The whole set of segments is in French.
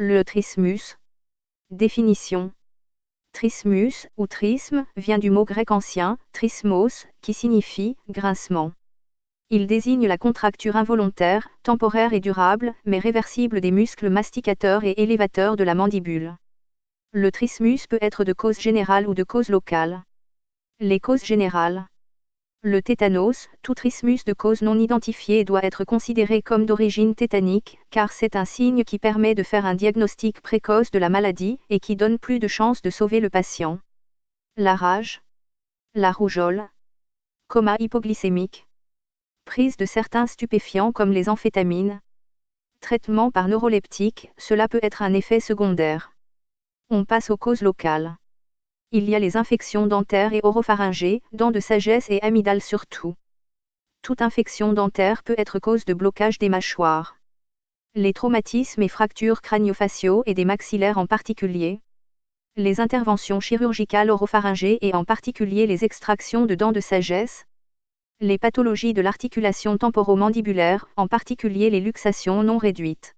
Le trismus. Définition. Trismus, ou trisme, vient du mot grec ancien, trismos, qui signifie « grincement ». Il désigne la contracture involontaire, temporaire et durable, mais réversible des muscles masticateurs et élévateurs de la mandibule. Le trismus peut être de cause générale ou de cause locale. Les causes générales. Le tétanos, tout trismus de cause non identifiée doit être considéré comme d'origine tétanique, car c'est un signe qui permet de faire un diagnostic précoce de la maladie et qui donne plus de chances de sauver le patient. La rage. La rougeole. Coma hypoglycémique. Prise de certains stupéfiants comme les amphétamines. Traitement par neuroleptique, cela peut être un effet secondaire. On passe aux causes locales. Il y a les infections dentaires et oropharyngées, dents de sagesse et amygdale surtout. Toute infection dentaire peut être cause de blocage des mâchoires. Les traumatismes et fractures crânio-faciaux et des maxillaires en particulier. Les interventions chirurgicales oropharyngées et en particulier les extractions de dents de sagesse. Les pathologies de l'articulation temporomandibulaire, en particulier les luxations non réduites.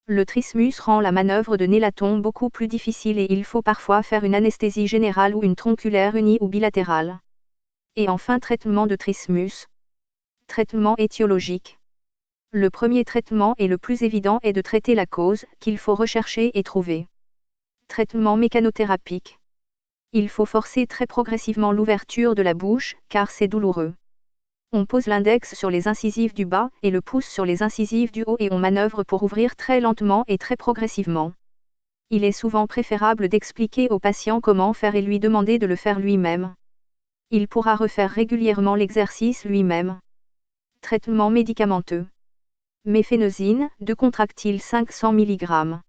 Le trismus rend la manœuvre de nélaton beaucoup plus difficile et il faut parfois faire une anesthésie générale ou une tronculaire unie ou bilatérale. Et enfin traitement de trismus. Traitement étiologique. Le premier traitement et le plus évident est de traiter la cause, qu'il faut rechercher et trouver. Traitement mécanothérapique. Il faut forcer très progressivement l'ouverture de la bouche, car c'est douloureux. On pose l'index sur les incisives du bas et le pouce sur les incisives du haut et on manœuvre pour ouvrir très lentement et très progressivement. Il est souvent préférable d'expliquer au patient comment faire et lui demander de le faire lui-même. Il pourra refaire régulièrement l'exercice lui-même. Traitement médicamenteux. Méphénosine, 2 contractiles 500 mg.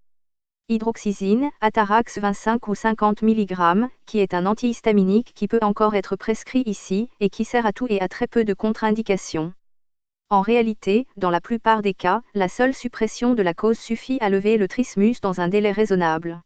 Hydroxyzine, Atarax 25 ou 50 mg, qui est un antihistaminique qui peut encore être prescrit ici, et qui sert à tout et à très peu de contre-indications. En réalité, dans la plupart des cas, la seule suppression de la cause suffit à lever le trismus dans un délai raisonnable.